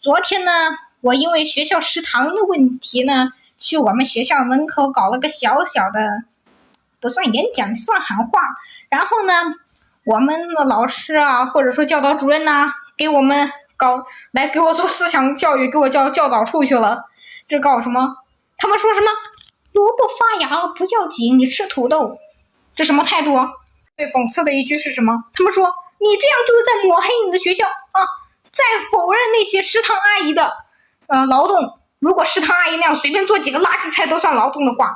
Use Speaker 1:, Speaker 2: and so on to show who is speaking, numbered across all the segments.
Speaker 1: 昨天呢，我因为学校食堂的问题呢，去我们学校门口搞了个小小的，不算演讲，算喊话。然后呢，我们的老师啊，或者说教导主任呐、给我们给我做思想教育，给我叫教导处去了。这搞什么？他们说什么？萝卜发芽了不要紧，你吃土豆，这什么态度啊？最讽刺的一句是什么？他们说你这样就是在抹黑你的学校啊，在否认那些食堂阿姨的劳动。如果食堂阿姨那样随便做几个垃圾菜都算劳动的话，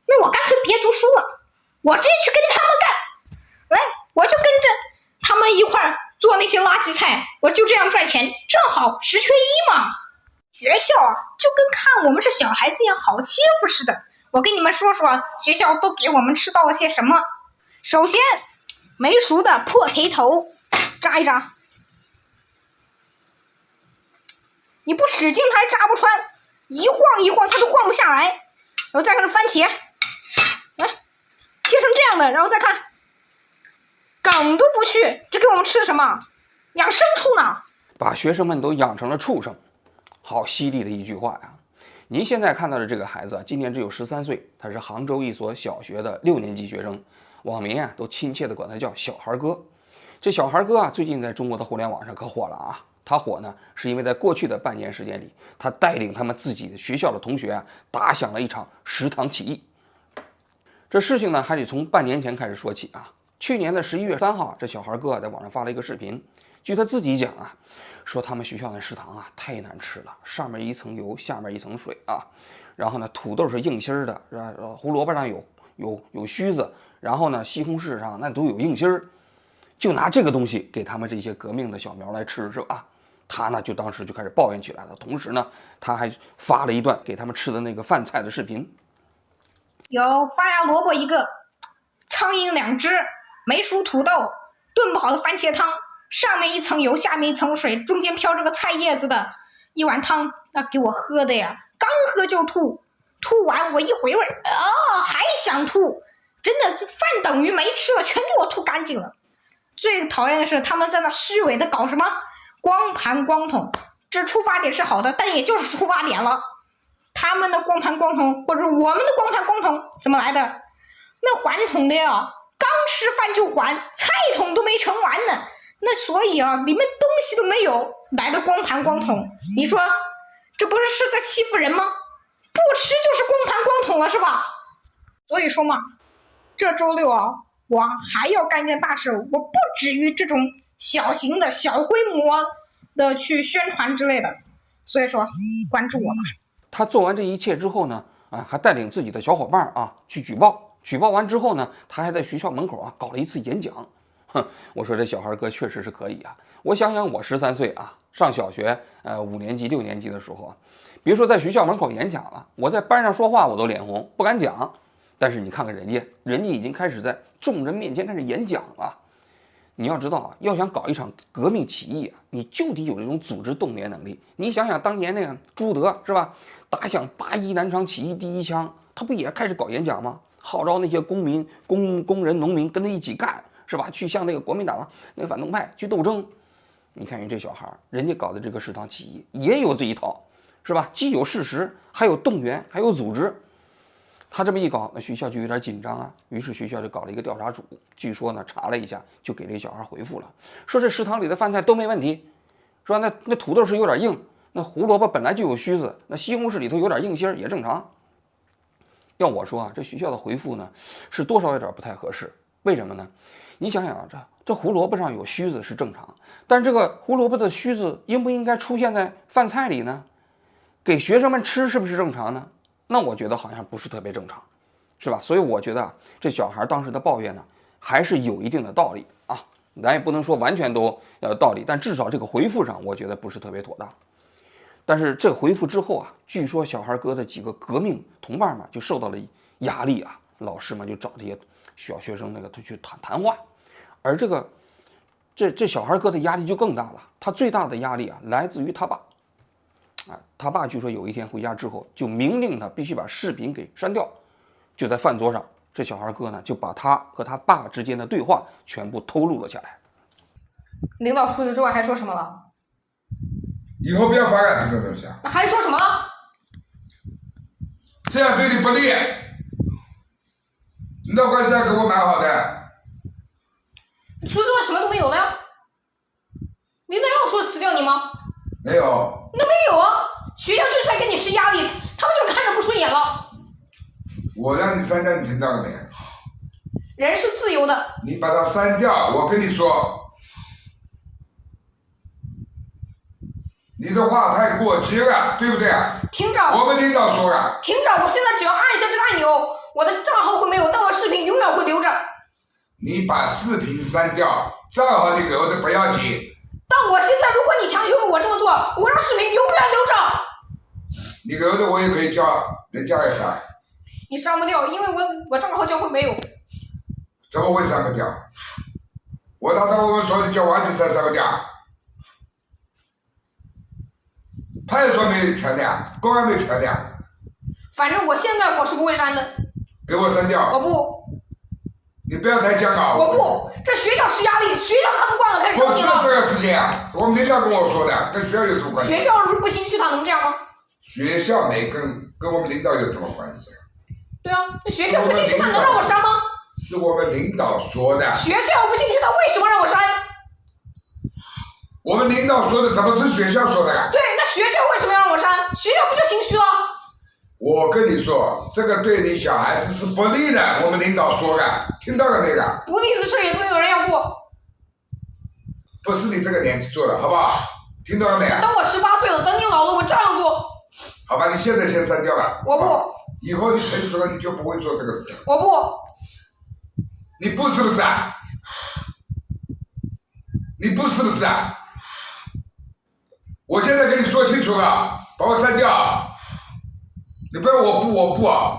Speaker 1: 那我干脆别读书了，我直接去跟他们干。来，我就跟着他们一块做那些垃圾菜，我就这样赚钱，正好10缺1嘛。学校啊，就跟看我们是小孩子一样好欺负似的。我跟你们说说，学校都给我们吃到了些什么。首先，没熟的破腿头，扎一扎，你不使劲它还扎不穿，一晃一晃它都晃不下来。然后再看这番茄，来切成这样的，然后再看，梗都不去，这给我们吃什么？养牲畜呢？
Speaker 2: 把学生们都养成了畜生，好犀利的一句话呀！您现在看到的这个孩子啊，今年只有13岁，他是杭州一所小学的6年级学生，网民啊都亲切地管他叫小孩哥。这小孩哥啊，最近在中国的互联网上可火了啊！他火呢，是因为在过去的半年时间里，他带领他们自己的学校的同学啊，打响了一场食堂起义。这事情呢，还得从半年前开始说起啊。去年的11月3号，这小孩哥在网上发了一个视频，据他自己讲啊，说他们学校的食堂啊太难吃了，上面一层油，下面一层水啊。然后呢，土豆是硬心的，胡萝卜上有须子，然后呢，西红柿上那都有硬心儿。就拿这个东西给他们这些革命的小苗来吃，是吧？他呢就当时就开始抱怨起来了，同时呢，他还发了一段给他们吃的那个饭菜的视频。
Speaker 1: 有发芽萝卜1个，苍蝇2只，没熟土豆，炖不好的番茄汤，上面一层油，下面一层水，中间飘着个菜叶子的一碗汤，那给我喝的呀，刚喝就吐，吐完我一回味还想吐，真的饭等于没吃了，全给我吐干净了。最讨厌的是他们在那虚伪的搞什么光盘光筒，这出发点是好的，但也就是出发点了。他们的光盘光筒或者我们的光盘光筒怎么来的？那还筒的呀，刚吃饭就还，菜桶都没盛完呢。那所以啊，里面东西都没有，来的光盘光筒，你说这不是在欺负人吗？不吃就是光盘光筒了，是吧？所以说嘛，这周6啊，我还要干件大事，我不止于这种小型的小规模的去宣传之类的，所以说关注我吧。
Speaker 2: 他做完这一切之后呢，还带领自己的小伙伴啊去举报，举报完之后呢，他还在学校门口啊搞了一次演讲。我说这小孩哥确实是可以啊！我想想我13岁啊，上小学5年级6年级的时候啊，别说在学校门口演讲了，我在班上说话我都脸红，不敢讲。但是你看看人家已经开始在众人面前开始演讲了。你要知道啊，要想搞一场革命起义啊，你就得有这种组织动员能力。你想想当年那个朱德是吧，打响8·1南昌起义第1枪，他不也开始搞演讲吗？号召那些工人、农民跟他一起干，是吧？去向那个国民党那个反动派去斗争。你看人这小孩，人家搞的这个食堂起义也有这一套，是吧？既有事实，还有动员，还有组织。他这么一搞，那学校就有点紧张啊，于是学校就搞了一个调查组，据说呢查了一下，就给这个小孩回复了，说这食堂里的饭菜都没问题，说那土豆是有点硬，那胡萝卜本来就有须子，那西红柿里头有点硬心也正常。要我说啊，这学校的回复呢是多少有点不太合适，为什么呢？你想想啊，这胡萝卜上有须子是正常，但这个胡萝卜的须子应不应该出现在饭菜里呢？给学生们吃是不是正常呢？那我觉得好像不是特别正常，是吧？所以我觉得这小孩当时的抱怨呢，还是有一定的道理啊。咱也不能说完全都要有道理，但至少这个回复上，我觉得不是特别妥当。但是这个回复之后啊，据说小孩哥的几个革命同伴们就受到了压力啊，老师们就找这些小学生他去谈话，而这小孩哥的压力就更大了。他最大的压力啊，来自于他爸。他爸据说有一天回家之后，就明令他必须把视频给删掉。就在饭桌上，这小孩哥呢就把他和他爸之间的对话全部偷录了下来。
Speaker 1: 领导除此之外还说什么了？
Speaker 3: 以后不要发展这种东西啊！
Speaker 1: 那还说什么了？
Speaker 3: 这样对你不利。你的关系还跟我蛮好的。
Speaker 1: 除此之外什么都没有了呀？领导要说辞掉你吗？
Speaker 3: 没有。
Speaker 1: 那没有啊，学校就是在给你施压力，他们就是看着不顺眼了。
Speaker 3: 我让你删掉，你听到了没？
Speaker 1: 人是自由的。
Speaker 3: 你把它删掉，我跟你说。你的话太过激了，对不对？
Speaker 1: 厅长，
Speaker 3: 我们领导说了。
Speaker 1: 厅长，我现在只要按一下这个按钮，我的账号会没有，但我视频永远会留着。
Speaker 3: 你把视频删掉，账号你留着不要紧。
Speaker 1: 但我现在，如果你强求我这么做，我让视频永远留着。
Speaker 3: 你留着我也可以叫人家来删。
Speaker 1: 你删不掉，因为我账号就会没有。
Speaker 3: 怎么会删不掉？我当时我们说的叫王金山删不掉。派出所没有权的，公安没有权的。
Speaker 1: 反正我现在我是不会删的。
Speaker 3: 给我删掉。
Speaker 1: 我不。
Speaker 3: 你不要太讲啊！
Speaker 1: 我不，这学校施压力，学校看不惯了，开始找你了。
Speaker 3: 不是这个事情啊，我们领导跟我说的，跟学校有什么关系？
Speaker 1: 学校是不兴趣，他能这样吗？
Speaker 3: 学校没跟我们领导有什么关系？
Speaker 1: 对啊，那学校不兴趣，他能让我删吗？
Speaker 3: 是我们领导说的。
Speaker 1: 学校不兴趣，他为什么让我删？
Speaker 3: 我们领导说的，怎么是学校说的呀？
Speaker 1: 对，那学校为什么要让我删？学校不就心虚了？
Speaker 3: 我跟你说，这个对你小孩子是不利的，我们领导说的，听到了没有？
Speaker 1: 不利的事也总有人要做。
Speaker 3: 不是你这个年纪做的，好不好？听到了没有？
Speaker 1: 等我18岁了，等你老了，我照样做。
Speaker 3: 好吧，你现在先删掉了。
Speaker 1: 我不。
Speaker 3: 以后你成熟了，你就不会做这个事。
Speaker 1: 我不。
Speaker 3: 你不是不是啊？你不是不是啊？我现在跟你说清楚了，把我删掉。你不要我不啊！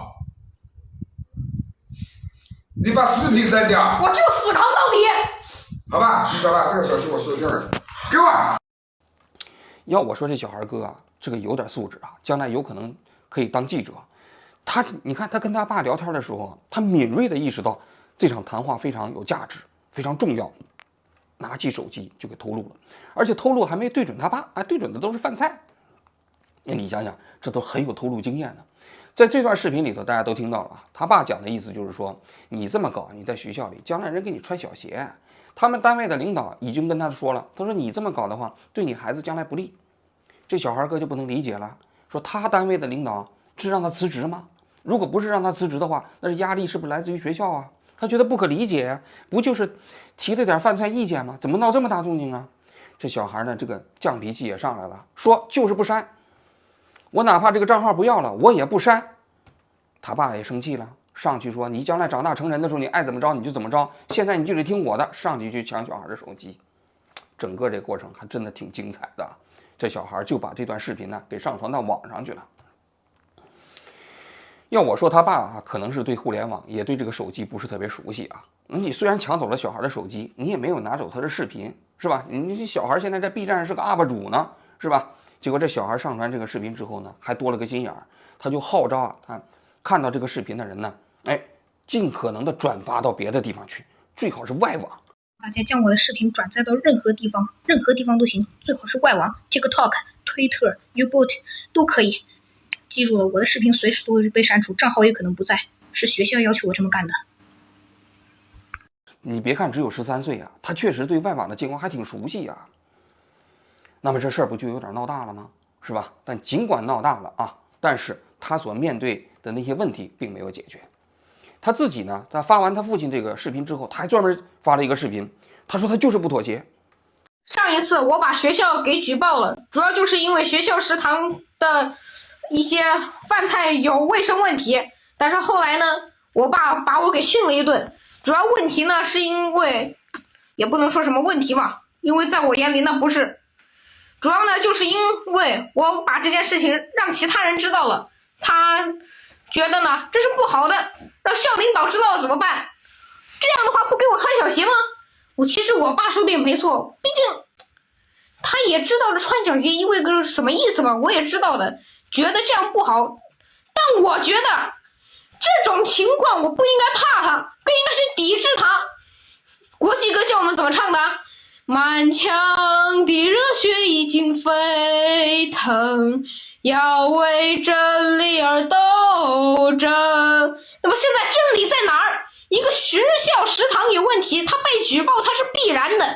Speaker 3: 你把视频删掉。
Speaker 1: 我就死扛到底。
Speaker 3: 好吧，你找吧，这个手机我收掉了，给我。
Speaker 2: 要我说这小孩哥啊，这个有点素质啊，将来有可能可以当记者。你看他跟他爸聊天的时候，他敏锐地意识到这场谈话非常有价值，非常重要，拿起手机就给偷录了，而且偷录还没对准他爸，对准的都是饭菜。那你想想，这都很有偷录经验的。在这段视频里头，大家都听到了，他爸讲的意思就是说，你这么搞，你在学校里将来人给你穿小鞋。他们单位的领导已经跟他说了，他说你这么搞的话，对你孩子将来不利。这小孩哥就不能理解了，说他单位的领导是让他辞职吗？如果不是让他辞职的话，那是压力是不是来自于学校啊？他觉得不可理解呀，不就是提了点饭菜意见吗？怎么闹这么大动静啊？这小孩呢，这个犟脾气也上来了，说就是不删，我哪怕这个账号不要了，我也不删。他爸也生气了，上去说你将来长大成人的时候，你爱怎么着你就怎么着，现在你就得听我的，上去抢小孩的手机。整个这过程还真的挺精彩的，这小孩就把这段视频呢给上传到网上去了。要我说，他爸啊，可能是对互联网也对这个手机不是特别熟悉啊。你虽然抢走了小孩的手机，你也没有拿走他的视频，是吧？你这小孩现在在 B 站是个 UP 主呢，是吧？结果这小孩上传这个视频之后呢，还多了个心眼儿，他就号召啊，他看到这个视频的人呢，尽可能的转发到别的地方去，最好是外网。
Speaker 1: 大家将我的视频转载到任何地方都行，最好是外网 ，TikTok、推特、Uboot 都可以。记住了，我的视频随时都会被删除，账号也可能不在，是学校要求我这么干的。
Speaker 2: 你别看只有13岁啊，他确实对外网的情况还挺熟悉啊。那么这事儿不就有点闹大了吗？是吧？但尽管闹大了啊，但是他所面对的那些问题并没有解决。他自己呢，在发完他父亲这个视频之后，他还专门发了一个视频，他说他就是不妥协。
Speaker 1: 上一次我把学校给举报了，主要就是因为学校食堂的一些饭菜有卫生问题，但是后来呢，我爸把我给训了一顿。主要问题呢，是因为也不能说什么问题吧，因为在我眼里那不是。主要呢，就是因为我把这件事情让其他人知道了，他觉得呢这是不好的，让校领导知道了怎么办？这样的话不给我穿小鞋吗？其实我爸说的也没错，毕竟他也知道这穿小鞋意味着什么意思嘛，我也知道的，觉得这样不好。但我觉得这种情况我不应该怕他，更应该去抵制他。国际歌叫我们怎么唱的？满腔的热血已经沸腾，要为真理而斗争。那么现在真理在哪儿？一个学校食堂有问题，它被举报，它是必然的。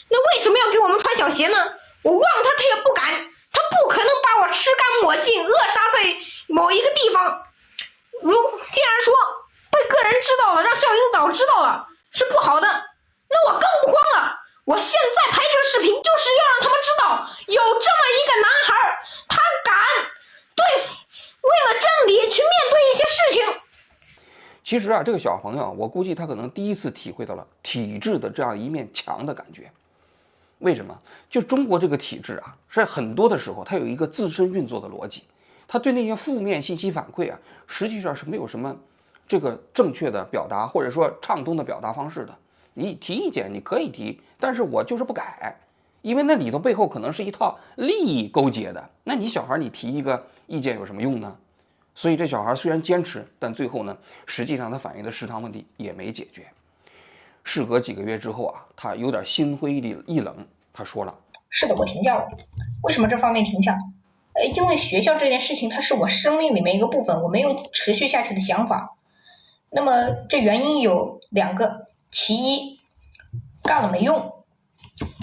Speaker 1: 那为什么要给我们穿小鞋呢？我忘他，他也不敢，他不可能把我吃干抹净，扼杀在某一个地方。既然说被个人知道了，让校领导知道了是不好的，那我更不慌了。我现在拍这视频就是要让他们知道，有这么一个男孩，他敢为了真理去面对一些事情。
Speaker 2: 其实啊，这个小朋友，我估计他可能第一次体会到了体制的这样一面墙的感觉。为什么？就中国这个体制啊，在很多的时候，它有一个自身运作的逻辑，它对那些负面信息反馈啊，实际上是没有什么这个正确的表达，或者说畅通的表达方式的。你提意见你可以提，但是我就是不改，因为那里头背后可能是一套利益勾结的。那你小孩你提一个意见有什么用呢？所以这小孩虽然坚持，但最后呢，实际上他反映的食堂问题也没解决。事隔几个月之后啊，他有点心灰意冷，他说了：“
Speaker 1: 是的，我停下了。为什么这方面停下？因为学校这件事情，它是我生命里面一个部分，我没有持续下去的想法。那么这原因有2个，其一，干了没用。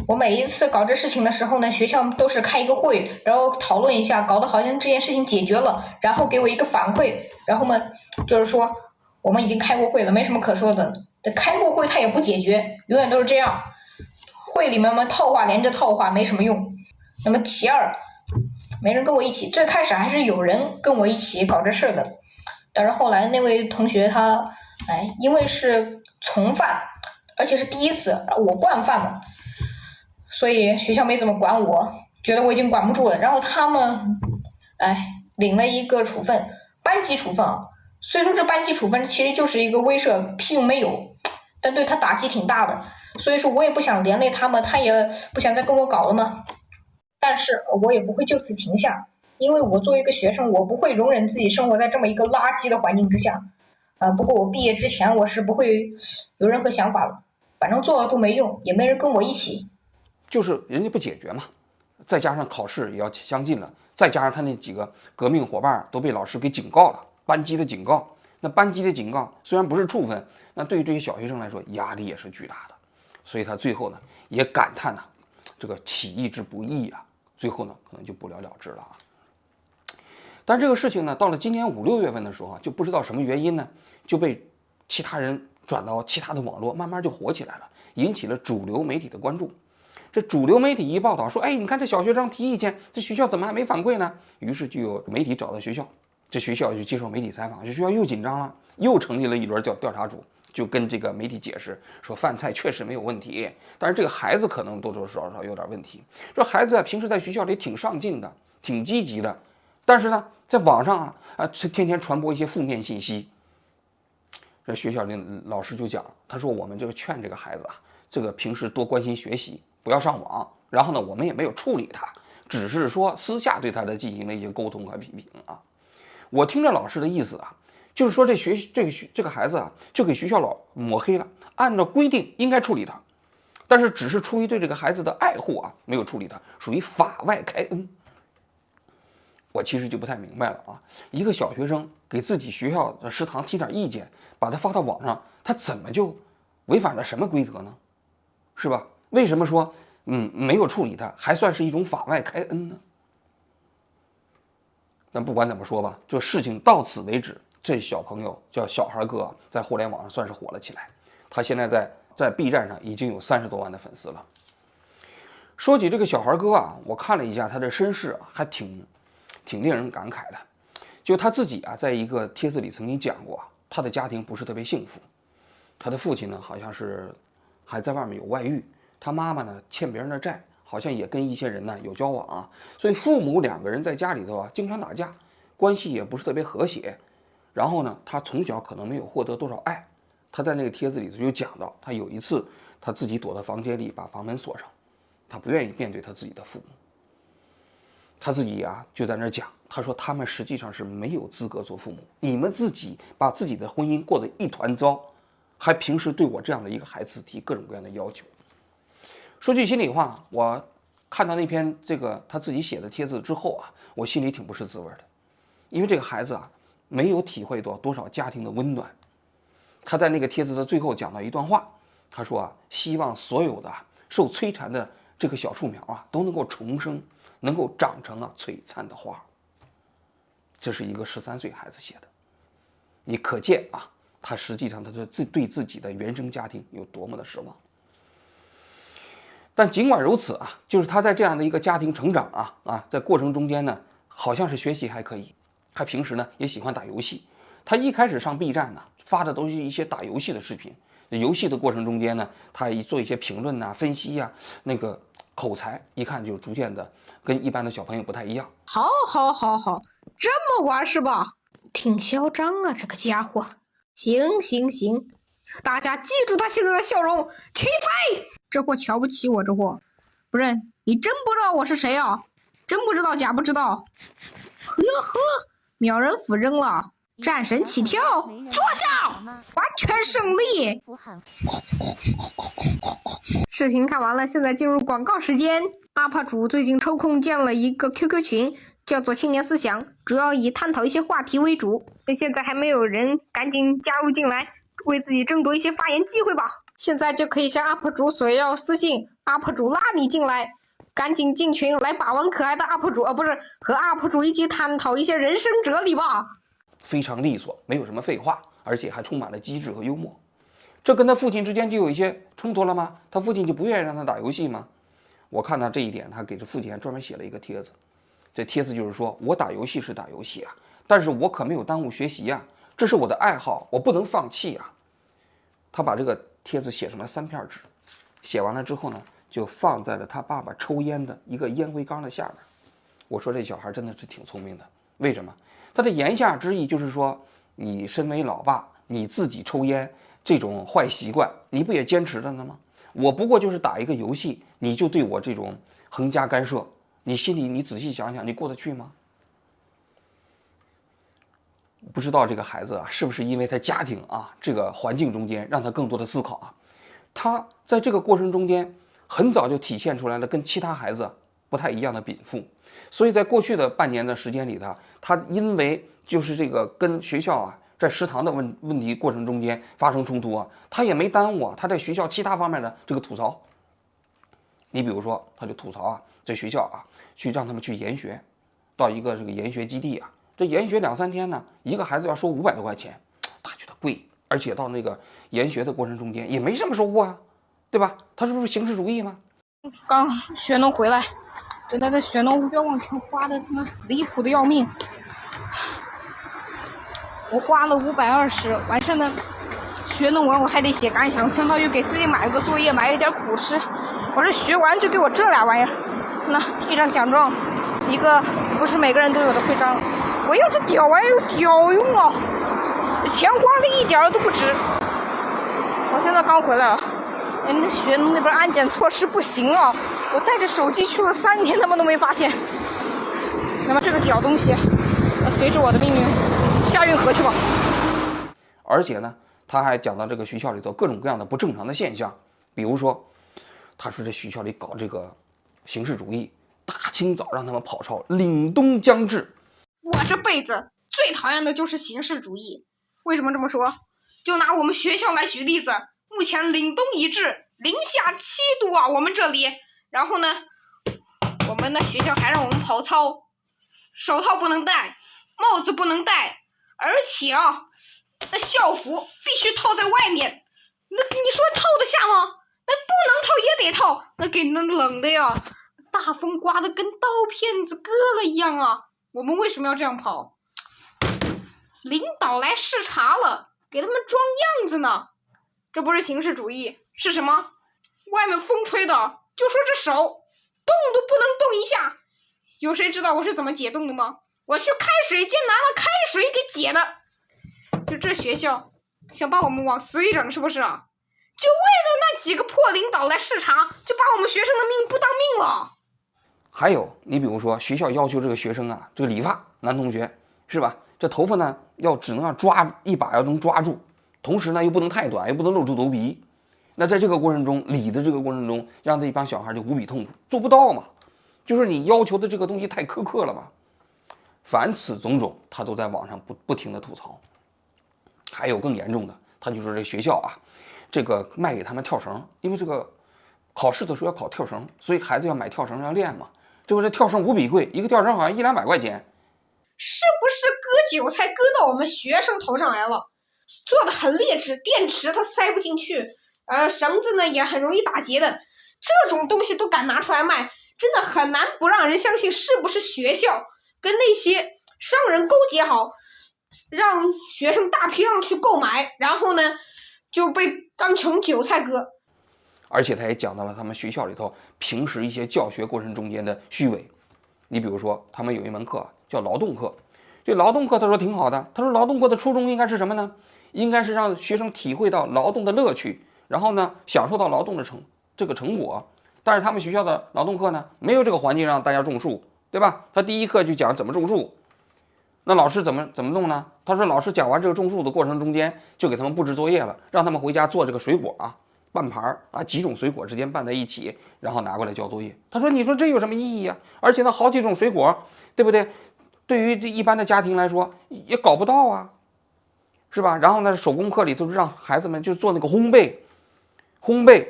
Speaker 1: 我每一次搞这事情的时候呢，学校都是开一个会，然后讨论一下，搞得好像这件事情解决了，然后给我一个反馈，然后呢，就是说我们已经开过会了，没什么可说的。开过会它也不解决，永远都是这样。会里面嘛，套话连着套话，没什么用。那么其二，没人跟我一起。最开始还是有人跟我一起搞这事的，但是后来那位同学他，因为是从犯，而且是第一次，我惯犯嘛，所以学校没怎么管我，觉得我已经管不住了。然后他们，领了一个处分，班级处分啊。虽说这班级处分其实就是一个威慑，屁用没有，但对他打击挺大的。所以说我也不想连累他们，他也不想再跟我搞了嘛。但是我也不会就此停下，因为我作为一个学生，我不会容忍自己生活在这么一个垃圾的环境之下。不过我毕业之前我是不会有任何想法的，反正做了都没用，也没人跟我一起。
Speaker 2: 就是人家不解决嘛，再加上考试也要相近了，再加上他那几个革命伙伴都被老师给警告了，班级的警告。那班级的警告虽然不是处分，那对于这些小学生来说压力也是巨大的。所以他最后呢也感叹呐，这个起义之不易啊，最后呢可能就不了了之了啊。但这个事情呢，到了今年5、6月份的时候啊，就不知道什么原因呢，就被其他人转到其他的网络，慢慢就火起来了，引起了主流媒体的关注。这主流媒体一报道说，你看这小学生提意见，这学校怎么还没反馈呢？于是就有媒体找到学校，这学校就接受媒体采访，这学校又紧张了，又成立了一轮调查组。就跟这个媒体解释说，饭菜确实没有问题，但是这个孩子可能多多少少有点问题。这孩子啊，平时在学校里挺上进的，挺积极的，但是呢，在网上天天传播一些负面信息。这学校里老师就讲，他说我们就劝这个孩子啊，这个平时多关心学习，不要上网。然后呢，我们也没有处理他，只是说私下对他的进行了一些沟通和批评啊。我听着老师的意思啊。就是说这个孩子啊，就给学校抹黑了，按照规定应该处理他，但是只是出于对这个孩子的爱护啊，没有处理他，属于法外开恩。我其实就不太明白了啊，一个小学生给自己学校的食堂提点意见，把他发到网上，他怎么就违反了什么规则呢？是吧？为什么说没有处理他，还算是一种法外开恩呢？但不管怎么说吧，这事情到此为止。这小朋友叫小孩哥，在互联网上算是火了起来。他现在在 B 站上已经有30多万的粉丝了。说起这个小孩哥啊，我看了一下他的身世啊，还挺令人感慨的。就他自己啊，在一个帖子里曾经讲过，他的家庭不是特别幸福。他的父亲呢，好像是还在外面有外遇，他妈妈呢欠别人的债，好像也跟一些人呢有交往啊，所以父母2个人在家里头啊经常打架，关系也不是特别和谐。然后呢，他从小可能没有获得多少爱。他在那个帖子里头就讲到，他有一次他自己躲到房间里，把房门锁上，他不愿意面对他自己的父母。他自己啊就在那儿讲，他说他们实际上是没有资格做父母，你们自己把自己的婚姻过得一团糟，还平时对我这样的一个孩子提各种各样的要求。说句心里话，我看到那篇他自己写的帖子之后啊，我心里挺不是滋味的，因为这个孩子啊，没有体会到多少家庭的温暖。他在那个帖子的最后讲到一段话，他说啊，希望所有的受摧残的这个小树苗啊，都能够重生，能够长成璀璨的花。这是一个13岁孩子写的，你可见啊，他实际上他对自己的原生家庭有多么的失望。但尽管如此啊，就是他在这样的一个家庭成长在过程中间呢，好像是学习还可以，他平时呢也喜欢打游戏。他一开始上 B 站呢，发的都是一些打游戏的视频。游戏的过程中间呢，他做一些评论分析那个口才一看就逐渐的跟一般的小朋友不太一样。
Speaker 1: 好，这么玩是吧？挺嚣张啊，这个家伙。行，大家记住他现在的笑容，起飞！这货瞧不起我，这货。不是，你真不知道我是谁啊？真不知道假不知道？呵，秒人斧扔了。战神起跳，坐下，完全胜利。视频看完了，现在进入广告时间。UP 主最近抽空建了一个 QQ 群，叫做青年思想，主要以探讨一些话题为主。现在还没有人，赶紧加入进来，为自己争夺一些发言机会吧。现在就可以向 UP 主索要私信，UP 主拉你进来，赶紧进群来把玩可爱的 UP 主，不是和 UP 主一起探讨一些人生哲理吧。
Speaker 2: 非常利索，没有什么废话，而且还充满了机智和幽默。这跟他父亲之间就有一些冲突了吗？他父亲就不愿意让他打游戏吗？我看到这一点，他给这父亲还专门写了一个帖子。这帖子就是说，我打游戏是打游戏啊，但是我可没有耽误学习啊，这是我的爱好，我不能放弃啊。他把这个帖子写成了3片纸，写完了之后呢，就放在了他爸爸抽烟的一个烟灰缸的下面。我说这小孩真的是挺聪明的，为什么？他的言下之意就是说，你身为老爸，你自己抽烟这种坏习惯，你不也坚持着呢吗？我不过就是打一个游戏，你就对我这种横加干涉，你心里你仔细想想，你过得去吗？不知道这个孩子是不是因为他家庭这个环境中间让他更多的思考他在这个过程中间很早就体现出来了跟其他孩子不太一样的禀赋。所以在过去的半年的时间里头，他因为就是这个跟学校在食堂的问题过程中间发生冲突他也没耽误他在学校其他方面的这个吐槽。你比如说，他就吐槽在学校去让他们去研学，到一个这个研学基地这研学2、3天呢，一个孩子要收500多块钱，他觉得贵，而且到那个研学的过程中间也没什么收获对吧？他是不是形式主义吗？
Speaker 1: 刚学农回来。真的，那学农冤枉钱花的他妈离谱的要命，我花了520，完事呢，学农完我还得写感想，相当于给自己买了个作业，买了一点苦吃。我这学完就给我这俩玩意儿，那一张奖状，一个不是每个人都有的徽章，我要这屌玩意儿有屌用钱花了一点都不值。我现在刚回来那学农那边安检措施不行我带着手机去了3天，他们都没发现。那么这个屌东西，随着我的命运下运河去吧。
Speaker 2: 而且呢，他还讲到这个学校里头各种各样的不正常的现象，比如说，他说这学校里搞这个形式主义，大清早让他们跑操，凛冬将至。
Speaker 1: 我这辈子最讨厌的就是形式主义。为什么这么说？就拿我们学校来举例子。目前凛冬已至，零下7度我们这里。然后呢，我们的学校还让我们跑操，手套不能戴，帽子不能戴，而且那校服必须套在外面。那你说套得下吗？那不能套也得套，那给那冷的呀，大风刮得跟刀片子割了一样我们为什么要这样跑？领导来视察了，给他们装样子呢。这不是形式主义是什么？外面风吹的，就说这手动都不能动一下。有谁知道我是怎么解冻的吗？我去开水间拿了开水给解的。就这学校想把我们往死里整是不是就为了那几个破领导来视察，就把我们学生的命不当命了。
Speaker 2: 还有你比如说学校要求这个学生这个理发，男同学是吧，这头发呢只能抓一把，要能抓住，同时呢又不能太短，又不能露出头皮。那在这个过程中，理的这个过程中，让这一帮小孩就无比痛苦，做不到嘛，就是你要求的这个东西太苛刻了嘛。凡此种种，他都在网上不停的吐槽。还有更严重的，他就说这学校啊，这个卖给他们跳绳，因为这个考试的时候要考跳绳，所以孩子要买跳绳要练嘛。结果这跳绳无比贵，一个跳绳好像100-200块钱。
Speaker 1: 是不是割韭菜割到我们学生头上来了？做的很劣质，电池它塞不进去，绳子呢也很容易打结的，这种东西都敢拿出来卖，真的很难不让人相信是不是学校跟那些商人勾结好，让学生大批量去购买，然后呢就被当成韭菜割。
Speaker 2: 而且他也讲到了他们学校里头平时一些教学过程中间的虚伪。你比如说，他们有一门课叫劳动课，这劳动课他说挺好的，他说劳动课的初衷应该是什么呢？应该是让学生体会到劳动的乐趣，然后呢享受到劳动的成果。但是他们学校的劳动课呢，没有这个环境让大家种树，对吧？他第一课就讲怎么种树，那老师怎么弄呢？他说老师讲完这个种树的过程中间，就给他们布置作业了，让他们回家做这个水果啊，拌盘啊，几种水果之间拌在一起，然后拿过来交作业。他说你说这有什么意义啊？而且呢好几种水果，对不对？对于这一般的家庭来说也搞不到啊，是吧？然后呢手工课里头让孩子们就做那个烘焙。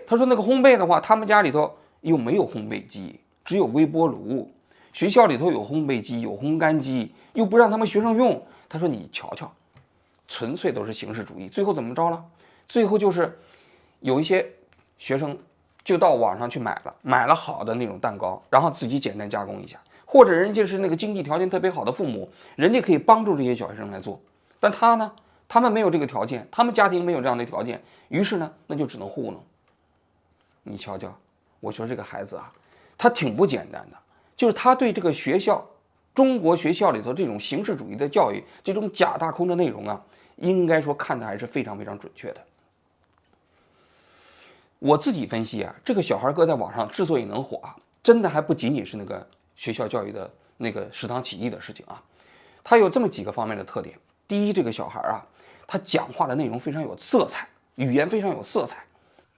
Speaker 2: 他说那个烘焙的话，他们家里头又没有烘焙机，只有微波炉。学校里头有烘焙机，有烘干机，又不让他们学生用。他说你瞧瞧，纯粹都是形式主义。最后怎么着了？最后就是有一些学生就到网上去买了好的那种蛋糕，然后自己简单加工一下，或者人家是那个经济条件特别好的父母，人家可以帮助这些小学生来做。但他呢，他们没有这个条件，他们家庭没有这样的条件，于是呢那就只能糊弄。你瞧瞧，我说这个孩子啊，他挺不简单的，就是他对这个学校，中国学校里头这种形式主义的教育，这种假大空的内容啊，应该说看的还是非常非常准确的。我自己分析啊，这个小孩哥在网上之所以能火啊，真的还不仅仅是那个学校教育的那个食堂起义的事情啊，他有这么几个方面的特点。第一，这个小孩啊，他讲话的内容非常有色彩，语言非常有色彩。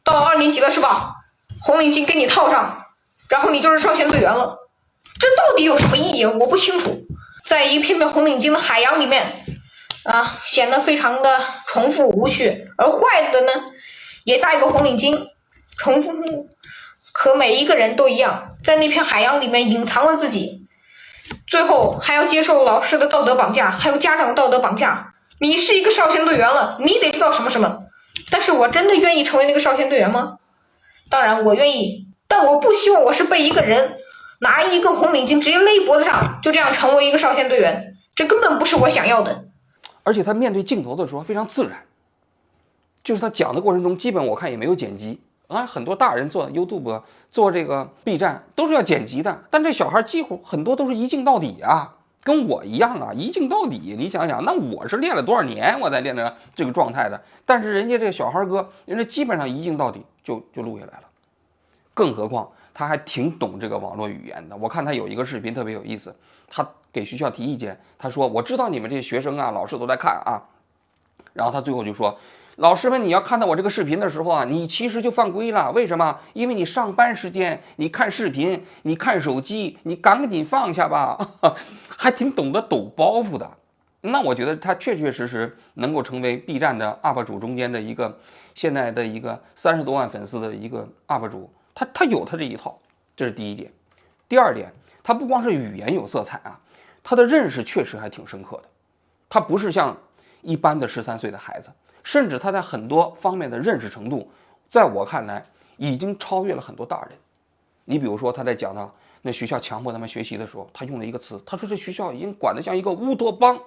Speaker 1: 到2年级了是吧？红领巾给你套上，然后你就是少先队员了。这到底有什么意义？我不清楚。在一片片红领巾的海洋里面，显得非常的重复无趣。而坏的呢，也搭一个红领巾，重复，可每一个人都一样，在那片海洋里面隐藏了自己，最后还要接受老师的道德绑架，还有家长的道德绑架。你是一个少先队员了，你得知道什么什么。但是我真的愿意成为那个少先队员吗？当然我愿意，但我不希望我是被一个人拿一个红领巾直接勒脖子上，就这样成为一个少先队员，这根本不是我想要的。
Speaker 2: 而且他面对镜头的时候非常自然，就是他讲的过程中基本我看也没有剪辑啊。很多大人做 YouTube 做这个 B 站都是要剪辑的，但这小孩几乎很多都是一镜到底啊，跟我一样啊，一镜到底。你想想，那我是练了多少年我才练的这个状态的，但是人家这个小孩哥，人家基本上一镜到底就录下来了。更何况他还挺懂这个网络语言的。我看他有一个视频特别有意思，他给学校提意见，他说我知道你们这些学生啊老师都在看啊，然后他最后就说，老师们你要看到我这个视频的时候啊，你其实就犯规了。为什么？因为你上班时间你看视频，你看手机，你赶紧放下吧。还挺懂得抖包袱的。那我觉得他确确实实能够成为 B 站的 UP 主中间的一个现在的一个30多万粉丝的一个 UP 主，他有他这一套，这是第一点。第二点，他不光是语言有色彩啊，他的认识确实还挺深刻的。他不是像一般的13岁的孩子，甚至他在很多方面的认识程度，在我看来已经超越了很多大人。你比如说他在讲到那学校强迫他们学习的时候，他用了一个词，他说这学校已经管得像一个乌托邦。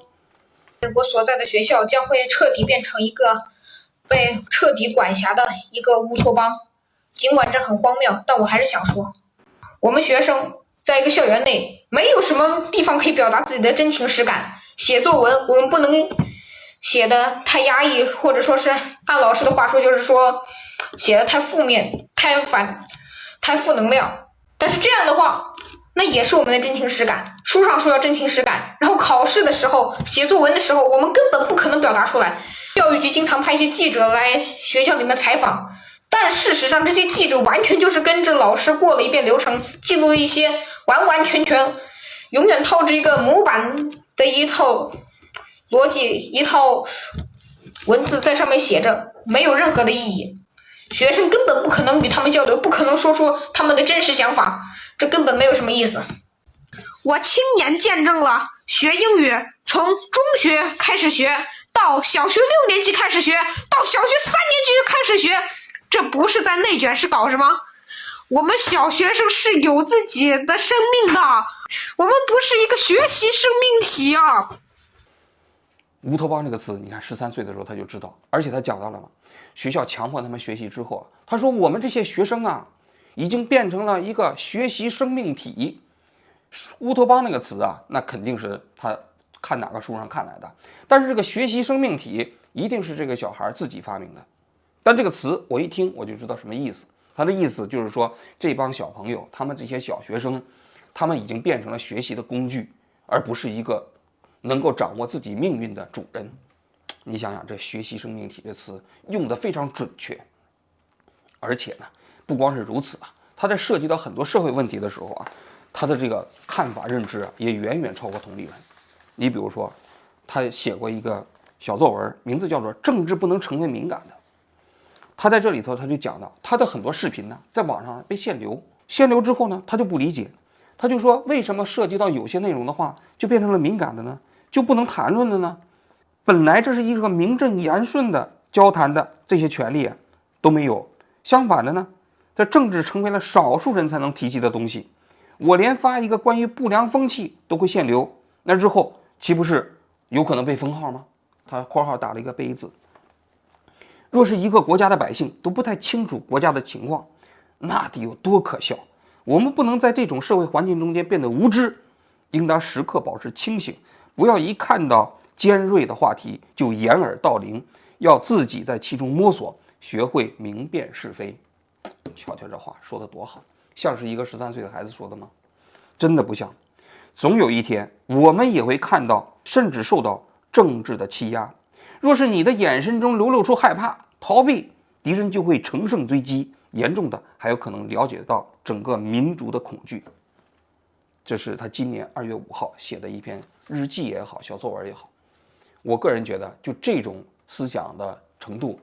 Speaker 1: 我所在的学校将会彻底变成一个被彻底管辖的一个乌托邦。尽管这很荒谬，但我还是想说，我们学生在一个校园内没有什么地方可以表达自己的真情实感。写作文我们不能写的太压抑，或者说是按老师的话说就是说写的太负面，太负能量。但是这样的话那也是我们的真情实感。书上说要真情实感，然后考试的时候写作文的时候我们根本不可能表达出来。教育局经常派一些记者来学校里面采访，但事实上，这些记者完全就是跟着老师过了一遍流程，记录了一些完完全全、永远套着一个模板的一套逻辑、一套文字在上面写着，没有任何的意义。学生根本不可能与他们交流，不可能说出他们的真实想法，这根本没有什么意思。我亲眼见证了学英语从中学开始学，到小学6年级开始学，到小学3年级就开始学，这不是在内卷是搞什么？我们小学生是有自己的生命的，我们不是一个学习生命体啊。
Speaker 2: 乌托邦这个词，你看13岁的时候他就知道，而且他讲到了嘛，学校强迫他们学习之后，他说我们这些学生啊，已经变成了一个学习生命体。乌托邦那个词啊，那肯定是他看哪个书上看来的，但是这个学习生命体一定是这个小孩自己发明的。但这个词我一听我就知道什么意思，他的意思就是说这帮小朋友，他们这些小学生，他们已经变成了学习的工具，而不是一个能够掌握自己命运的主人。你想想，这学习生命体这词用得非常准确，而且呢，不光是如此啊，他在涉及到很多社会问题的时候啊，他的这个看法认知啊，也远远超过同龄人。你比如说，他写过一个小作文，名字叫做《政治不能成为敏感的》。他在这里头他就讲到，他的很多视频呢，在网上被限流，限流之后呢，他就不理解，他就说为什么涉及到有些内容的话，就变成了敏感的呢？就不能谈论的呢？本来这是一个名正言顺的交谈的这些权利啊，都没有。相反的呢，这政治成为了少数人才能提及的东西。我连发一个关于不良风气都会限流，那之后岂不是有可能被封号吗？他括号打了一个悲字。若是一个国家的百姓都不太清楚国家的情况，那得有多可笑！我们不能在这种社会环境中间变得无知，应当时刻保持清醒，不要一看到尖锐的话题就掩耳盗铃，要自己在其中摸索，学会明辨是非。瞧瞧这话说得多好，像是一个13岁的孩子说的吗？真的不像。总有一天，我们也会看到，甚至受到政治的欺压。若是你的眼神中流露出害怕、逃避，敌人就会乘胜追击，严重的还有可能了解到整个民族的恐惧。这是他今年2月5号写的一篇日记也好，小作文也好。我个人觉得，就这种思想的程度，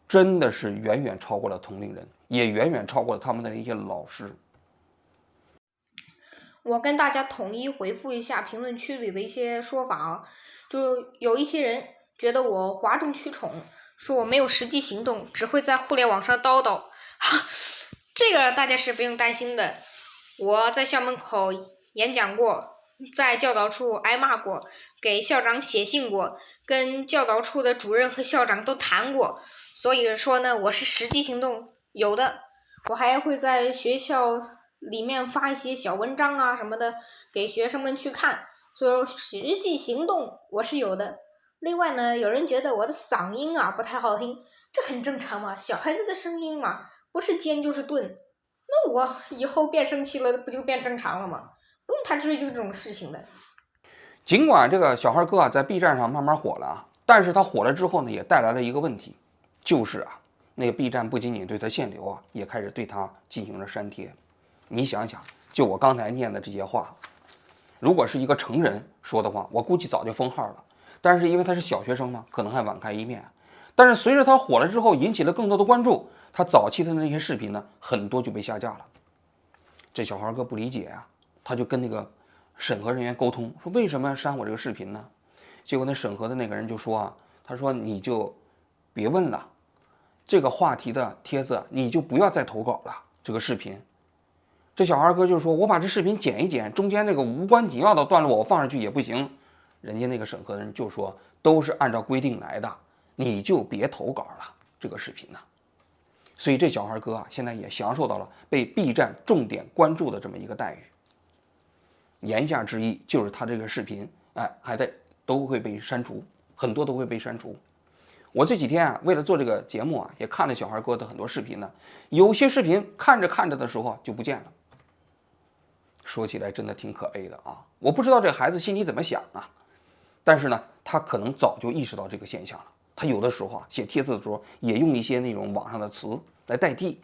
Speaker 2: 真的是远远超过了同龄人，也远远超过了他们的一些老师。
Speaker 1: 我跟大家统一回复一下评论区里的一些说法啊，就有一些人觉得我哗众取宠，说我没有实际行动，只会在互联网上叨叨。哈，这个大家是不用担心的。我在校门口演讲过，在教导处挨骂过，给校长写信过，跟教导处的主任和校长都谈过。所以说呢，我是实际行动有的。我还会在学校里面发一些小文章啊什么的给学生们去看，所以说实际行动我是有的。另外呢，有人觉得我的嗓音啊不太好听，这很正常嘛，小孩子的声音嘛，不是尖就是钝，那我以后变声期了不就变正常了吗？不用太追究这种事情的。
Speaker 2: 尽管这个小孩哥啊在 B 站上慢慢火了啊，但是他火了之后呢，也带来了一个问题，就是啊，那个 B 站不仅仅对他限流啊，也开始对他进行了删帖。你想想，就我刚才念的这些话，如果是一个成人说的话，我估计早就封号了。但是因为他是小学生嘛，可能还网开一面。但是随着他火了之后，引起了更多的关注，他早期的那些视频呢，很多就被下架了。这小孩哥不理解啊，他就跟那个审核人员沟通，说为什么要删我这个视频呢？结果那审核的那个人就说啊，他说你就别问了，这个话题的帖子你就不要再投稿了，这个视频。这小孩哥就说，我把这视频剪一剪，中间那个无关紧要的段落我放上去也不行。人家那个审核的人就说，都是按照规定来的，你就别投稿了这个视频呢。所以这小孩哥啊，现在也享受到了被 B 站重点关注的这么一个待遇。言下之意就是他这个视频，还得都会被删除，很多都会被删除。我这几天啊，为了做这个节目啊，也看了小孩哥的很多视频呢，有些视频看着看着的时候就不见了。说起来真的挺可悲的啊！我不知道这孩子心里怎么想啊，但是呢，他可能早就意识到这个现象了。他有的时候啊，写帖子的时候也用一些那种网上的词来代替。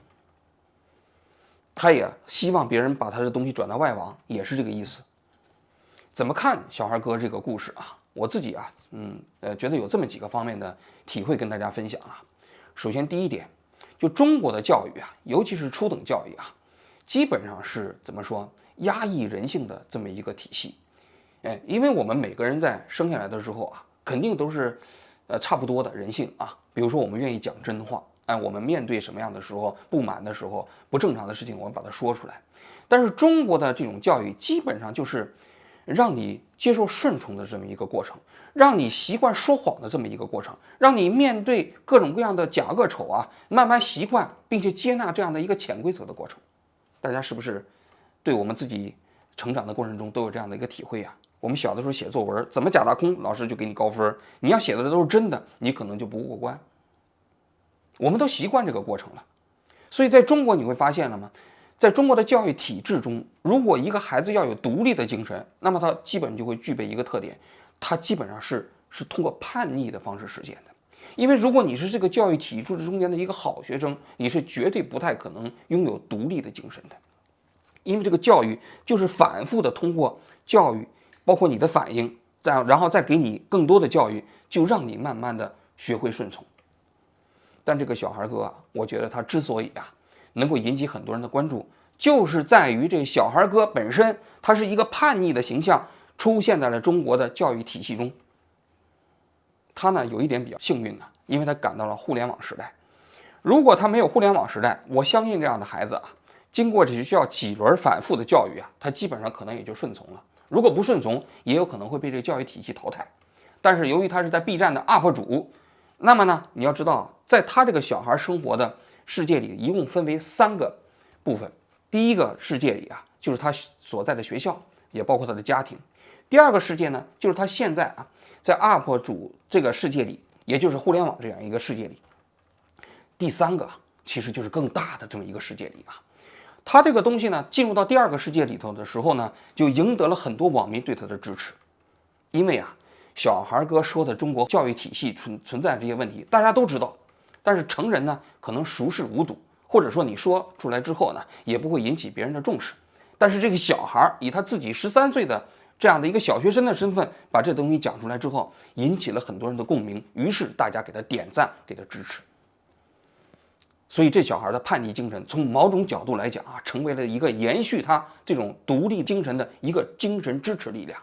Speaker 2: 他也希望别人把他的东西转到外网，也是这个意思。怎么看小孩哥这个故事啊？我自己啊，觉得有这么几个方面的体会跟大家分享啊。首先第一点，就中国的教育啊，尤其是初等教育啊，基本上是怎么说，压抑人性的这么一个体系。因为我们每个人在生下来的时候啊，肯定都是差不多的人性啊。比如说我们愿意讲真话，我们面对什么样的时候不满的时候，不正常的事情，我们把它说出来。但是中国的这种教育基本上就是让你接受顺从的这么一个过程，让你习惯说谎的这么一个过程，让你面对各种各样的假恶丑啊，慢慢习惯并且接纳这样的一个潜规则的过程。大家是不是对我们自己成长的过程中都有这样的一个体会啊？我们小的时候写作文，怎么假大空，老师就给你高分；你要写的都是真的，你可能就不过关。我们都习惯这个过程了，所以在中国你会发现了吗？在中国的教育体制中，如果一个孩子要有独立的精神，那么他基本就会具备一个特点，他基本上是通过叛逆的方式实现的。因为如果你是这个教育体制中间的一个好学生，你是绝对不太可能拥有独立的精神的，因为这个教育就是反复的通过教育，包括你的反应，然后再给你更多的教育，就让你慢慢的学会顺从。但这个小孩哥啊，我觉得他之所以能够引起很多人的关注，就是在于这小孩哥本身，他是一个叛逆的形象出现在了中国的教育体系中。他呢有一点比较幸运呢，因为他赶到了互联网时代。如果他没有互联网时代，我相信这样的孩子经过这学校几轮反复的教育他基本上可能也就顺从了。如果不顺从，也有可能会被这个教育体系淘汰。但是由于他是在 B 站的 UP 主，那么呢，你要知道，在他这个小孩生活的世界里，一共分为3个部分。第一个世界里就是他所在的学校，也包括他的家庭。第二个世界呢，就是他现在在 UP 主这个世界里，也就是互联网这样一个世界里。第3个其实就是更大的这么一个世界里他这个东西呢，进入到第2个世界里头的时候呢，就赢得了很多网民对他的支持。因为小孩哥说的中国教育体系存在这些问题，大家都知道，但是成人呢可能熟视无睹，或者说你说出来之后呢，也不会引起别人的重视。但是这个小孩以他自己13岁的这样的一个小学生的身份，把这东西讲出来之后，引起了很多人的共鸣，于是大家给他点赞，给他支持。所以这小孩的叛逆精神，从某种角度来讲成为了一个延续他这种独立精神的一个精神支持力量。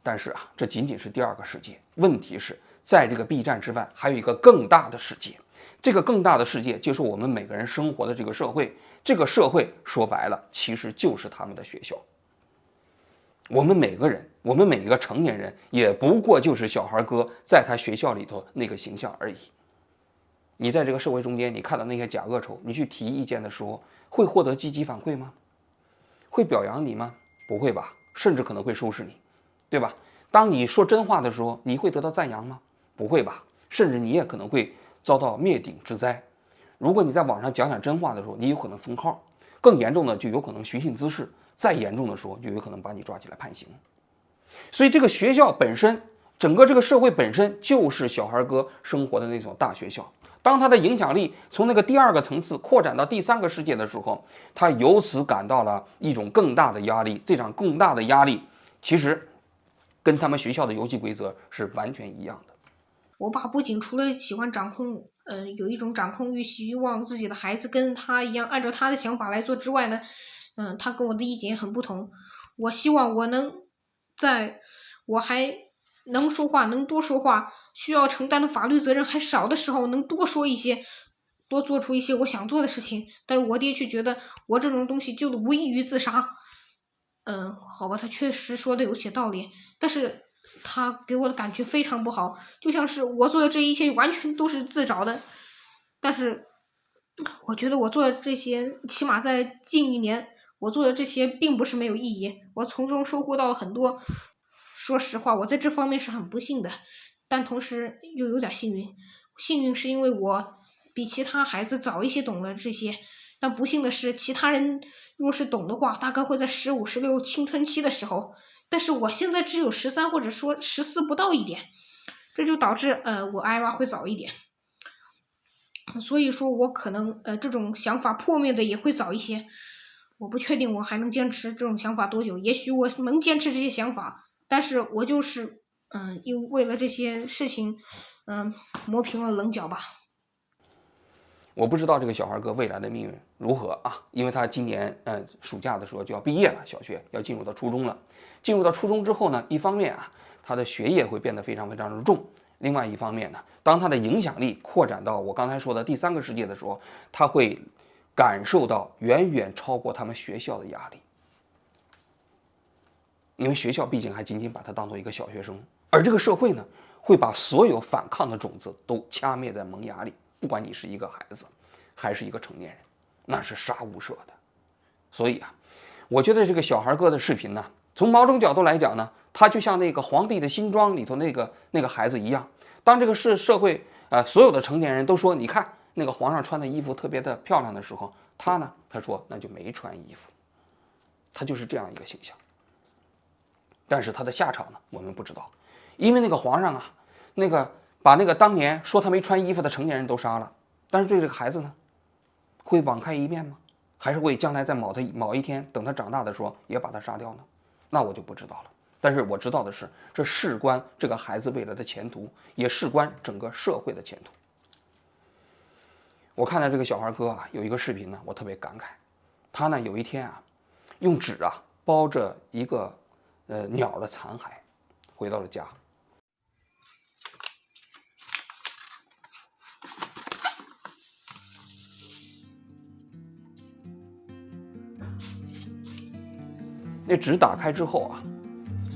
Speaker 2: 但是这仅仅是第2个世界。问题是在这个 B 站之外，还有一个更大的世界。这个更大的世界就是我们每个人生活的这个社会。这个社会说白了，其实就是他们的学校。我们每个人，我们每一个成年人，也不过就是小孩哥在他学校里头那个形象而已。你在这个社会中间，你看到那些假恶丑，你去提意见的时候，会获得积极反馈吗？会表扬你吗？不会吧，甚至可能会收拾你，对吧？当你说真话的时候，你会得到赞扬吗？不会吧，甚至你也可能会遭到灭顶之灾。如果你在网上讲真话的时候，你有可能封号，更严重的就有可能寻衅滋事，再严重的时候就有可能把你抓起来判刑。所以这个学校本身，整个这个社会本身就是小孩哥生活的那种大学校。当他的影响力从那个第2个层次扩展到第3个世界的时候，他由此感到了一种更大的压力。这场更大的压力其实跟他们学校的游戏规则是完全一样的。
Speaker 1: 我爸不仅除了喜欢掌控，有一种掌控欲，希望自己的孩子跟他一样按照他的想法来做之外呢，他跟我的意见也很不同。我希望我能在我还能说话，能多说话，需要承担的法律责任还少的时候，能多说一些，多做出一些我想做的事情。但是我爹却觉得我这种东西就无异于自杀。好吧，他确实说的有些道理，但是他给我的感觉非常不好，就像是我做的这一切完全都是自找的。但是我觉得我做的这些，起码在近1年，我做的这些并不是没有意义，我从中收获到了很多。说实话，我在这方面是很不幸的，但同时又有点幸运。幸运是因为我比其他孩子早一些懂了这些，但不幸的是，其他人若是懂的话，大概会在15、16青春期的时候，但是我现在只有13或者说14不到一点，这就导致我挨骂会早一点。所以说我可能这种想法破灭的也会早一些。我不确定我还能坚持这种想法多久，也许我能坚持这些想法，但是我就是因为了这些事情磨平了棱角吧。
Speaker 2: 我不知道这个小孩哥未来的命运如何啊，因为他今年暑假的时候就要毕业了，小学要进入到初中了。进入到初中之后呢，一方面啊，他的学业会变得非常非常的重，另外一方面呢，当他的影响力扩展到我刚才说的第3个世界的时候，他会感受到远远超过他们学校的压力，因为学校毕竟还仅仅把他当做一个小学生，而这个社会呢，会把所有反抗的种子都掐灭在萌芽里。不管你是一个孩子，还是一个成年人，那是杀无赦的。所以啊，我觉得这个小孩哥的视频呢，从某种角度来讲呢，他就像那个《皇帝的新装》里头那个孩子一样。当这个社会所有的成年人都说你看那个皇上穿的衣服特别的漂亮的时候，他呢，他说那就没穿衣服，他就是这样一个形象。但是他的下场呢，我们不知道，因为那个皇上啊，把那个当年说他没穿衣服的成年人都杀了，但是对这个孩子呢，会网开一面吗？还是会将来在某一天等他长大的时候也把他杀掉呢？那我就不知道了。但是我知道的是，这事关这个孩子未来的前途，也事关整个社会的前途。我看到这个小孩哥啊，有一个视频呢，我特别感慨。他呢有一天啊，用纸啊包着一个鸟的残骸，回到了家。那纸打开之后啊，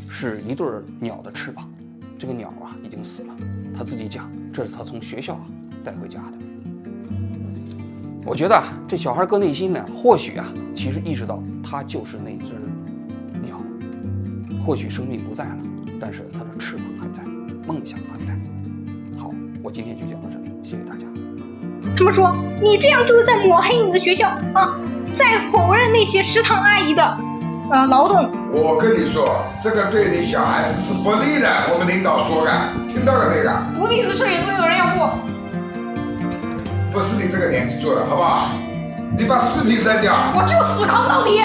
Speaker 2: 是一对鸟的翅膀，这个鸟啊已经死了。他自己讲，这是他从学校带回家的。我觉得啊，这小孩哥内心呢，或许啊，其实意识到他就是那只鸟，或许生命不在了，但是他的翅膀还在，梦想还在。好，我今天就讲到这里，谢谢大家。
Speaker 1: 他们说你这样就是在抹黑你的学校啊，在否认那些食堂阿姨的劳动。
Speaker 3: 我跟你说，这个对你小孩子是不利的，我们领导说的，听到了没有？
Speaker 1: 不利的事也总有人要做，
Speaker 3: 不是你这个年纪做的，好不好？你把视频删掉，
Speaker 1: 我就死扛到底。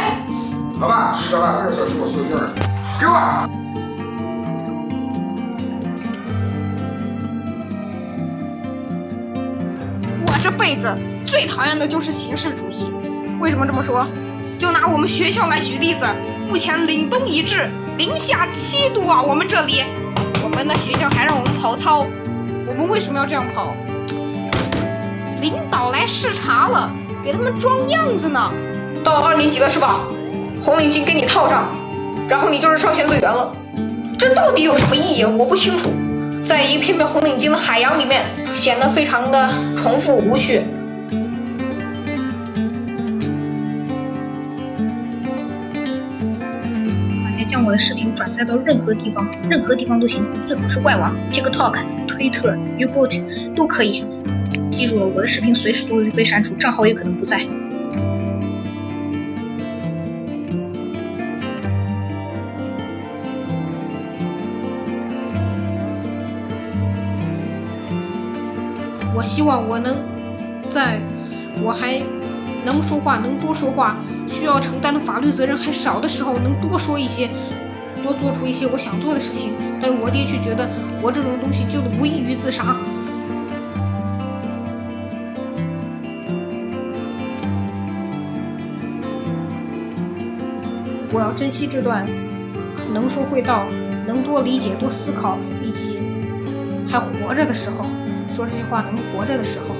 Speaker 3: 好吧？你走吧，这个手机我收定了，给我。
Speaker 1: 我这辈子最讨厌的就是形式主义。为什么这么说？就拿我们学校来举例子，目前凛冬已至，零下7度啊！我们这里，我们的学校还让我们跑操，我们为什么要这样跑？领导来视察了，给他们装样子呢。到了2年级了是吧？红领巾给你套上，然后你就是少先队员了。这到底有什么意义？我不清楚。在一片片红领巾的海洋里面，显得非常的重复无趣。将我的视频转载到任何地方都行，最好是外网 TikTok、Twitter、Ubot 都可以。记住了，我的视频随时都会被删除，账号也可能不在。我希望我能在我还能说话，能多说话，需要承担的法律责任还少的时候，能多说一些，多做出一些我想做的事情。但是我爹却觉得我这种东西就无异于自杀。我要珍惜这段能说会道、能多理解、多思考，以及还活着的时候，说这些话能活着的时候。